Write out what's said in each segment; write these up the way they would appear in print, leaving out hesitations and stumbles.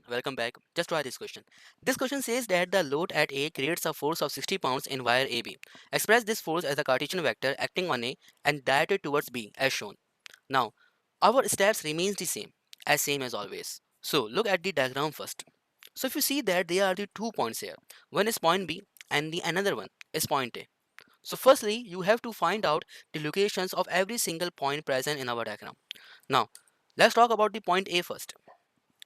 Welcome back. Just try this question. This question says that the load at A creates a force of 60 pounds in wire AB. Express this force as a Cartesian vector acting on A and directed towards B as shown. Now, our steps remains the same as always. So, look at the diagram first. So, if you see that there are the 2 points here. One is point B and the another one is point A. So, firstly, you have to find out the locations of every single point present in our diagram. Now, let's talk about the point A first.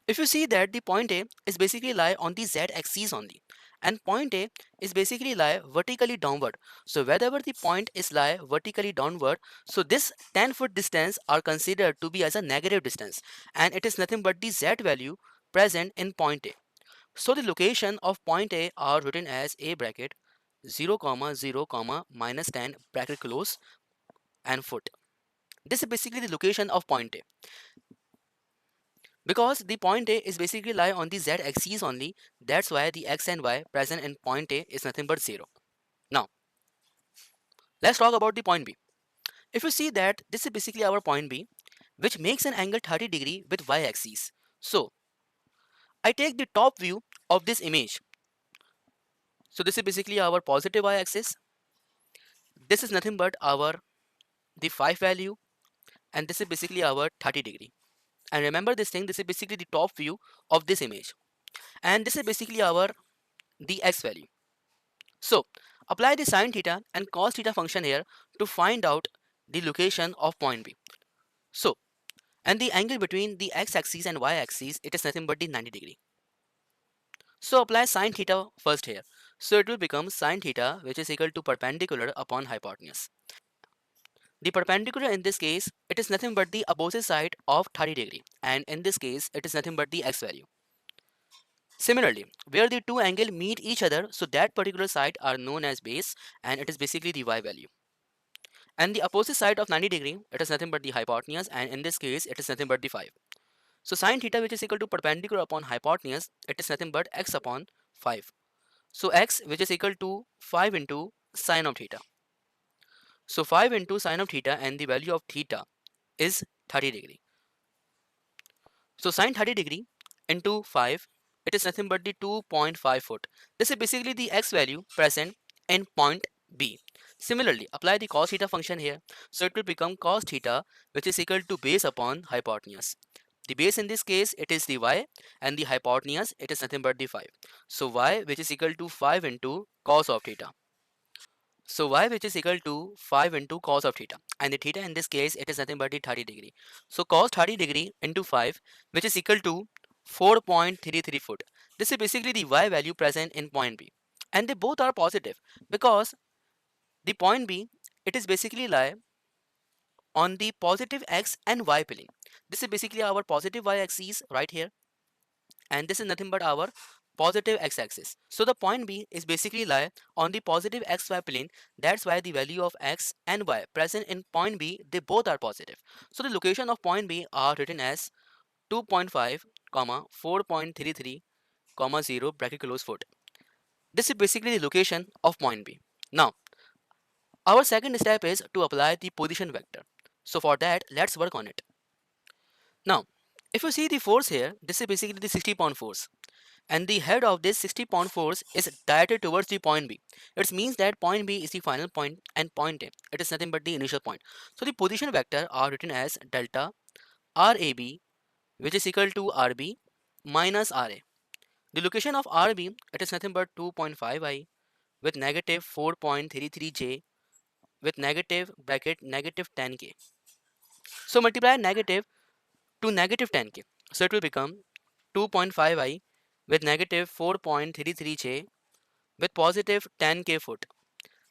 If you see that the point A is basically lie on the z axis only, and point A is basically lie vertically downward. So wherever the point is lie vertically downward, so this 10-foot distance are considered to be as a negative distance, and it is nothing but the z value present in point A. So the location of point A are written as A bracket 0 comma 0 comma minus 10 bracket close and foot. This is basically the location of point A. Because the point A is basically lie on the z axis only, that's why the x and y present in point A is nothing but 0. Now, let's talk about the point B. If you see that this is basically our point B, which makes an angle 30 degree with y axis. So, I take the top view of this image. So, this is basically our positive y axis. This is nothing but our the 5 value, and this is basically our 30 degree. And remember this thing, this is basically the top view of this image. And this is basically our the x value. So, apply the sine theta and cos theta function here to find out the location of point B. So, and the angle between the x-axis and y-axis, it is nothing but the 90 degree. So, apply sine theta first here. So, it will become sine theta, which is equal to perpendicular upon hypotenuse. The perpendicular in this case, it is nothing but the opposite side of 30 degree, and in this case, it is nothing but the x value. Similarly, where the two angles meet each other, so that particular side are known as base, and it is basically the y value. And the opposite side of 90 degree, it is nothing but the hypotenuse, and in this case it is nothing but the 5. So sine theta, which is equal to perpendicular upon hypotenuse, it is nothing but x upon 5. So x, which is equal to 5 into sine of theta. So 5 into sine of theta, and the value of theta is 30 degree. So sine 30 degree into 5, it is nothing but the 2.5 foot. This is basically the x value present in point B. Similarly, apply the cos theta function here. So it will become cos theta, which is equal to base upon hypotenuse. The base in this case, it is the y, and the hypotenuse, it is nothing but the 5. So y, which is equal to 5 into cos of theta. So y, which is equal to 5 into cos of theta, and the theta in this case, it is nothing but the 30 degree. So cos 30 degree into 5, which is equal to 4.33 foot. This is basically the y value present in point B, and they both are positive because the point B, it is basically lie on the positive x and y plane. This is basically our positive y axis right here, and this is nothing but our positive x-axis. So the point B is basically lie on the positive xy plane. That's why the value of x and y present in point B, they both are positive. So the location of point B are written as 2.5 comma 4.33 comma 0 bracket close foot. This is basically the location of point B. Now our second step is to apply the position vector. So for that, let's work on it. Now if you see the force here, this is basically the 60-pound force, and the head of this 60-pound force is directed towards the point B. It means that point B is the final point and point A, it is nothing but the initial point. So the position vector are written as delta RAB, which is equal to RB minus RA. The location of RB, it is nothing but 2.5 I with negative 4.33 J with negative bracket negative 10K. So multiply negative to negative 10K. So it will become 2.5 I with negative 4.33 J with positive 10K foot.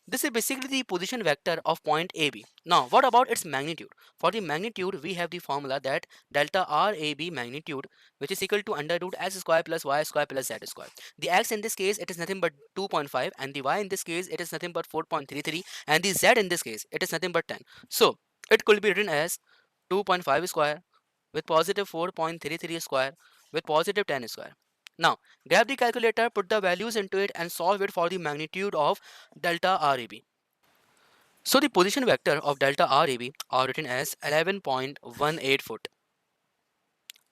This is basically the position vector of point AB. Now, what about its magnitude? For the magnitude, we have the formula that delta RAB magnitude, which is equal to under root x square plus y square plus z square. The x in this case, it is nothing but 2.5, and the y in this case, it is nothing but 4.33, and the z in this case, it is nothing but 10. So, it could be written as 2.5 square with positive 4.33 square with positive 10 square. Now, grab the calculator, put the values into it, and solve it for the magnitude of delta RAB. So the position vector of delta RAB are written as 11.18 foot.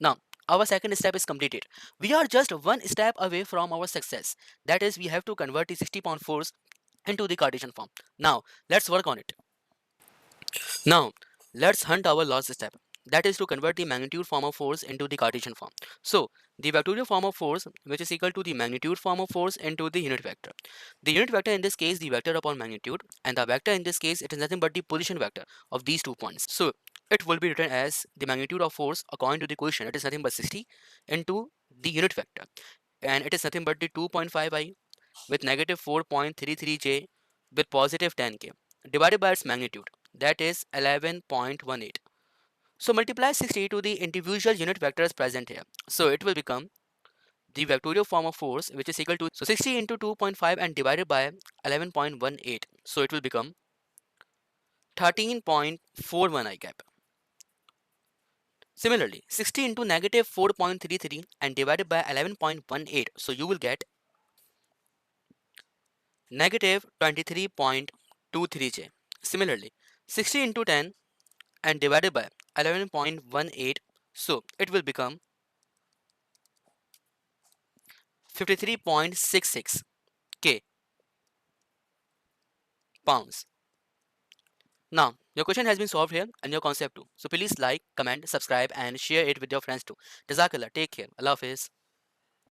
Now, our second step is completed. We are just one step away from our success. That is, we have to convert the 60-pound force into the Cartesian form. Now, let's work on it. Now, let's hunt our last step. That is to convert the magnitude form of force into the Cartesian form. So, the vectorial form of force, which is equal to the magnitude form of force into the unit vector. The unit vector in this case, the vector upon magnitude, and the vector in this case, it is nothing but the position vector of these 2 points. So, it will be written as the magnitude of force according to the equation. It is nothing but 60 into the unit vector, and it is nothing but the 2.5i with negative 4.33j with positive 10k divided by its magnitude, that is 11.18. So multiply 60 to the individual unit vectors present here. So it will become the vectorial form of force, which is equal to, so 60 into 2.5 and divided by 11.18. So it will become 13.41 I cap. Similarly, 60 into negative 4.33 and divided by 11.18. So you will get negative 23.23j. Similarly, 60 into 10 and divided by 11.18, so it will become 53.66 k pounds. Now, your question has been solved here and your concept too. So please like, comment, subscribe and share it with your friends too. Jazakallah, take care. Allah Hafiz.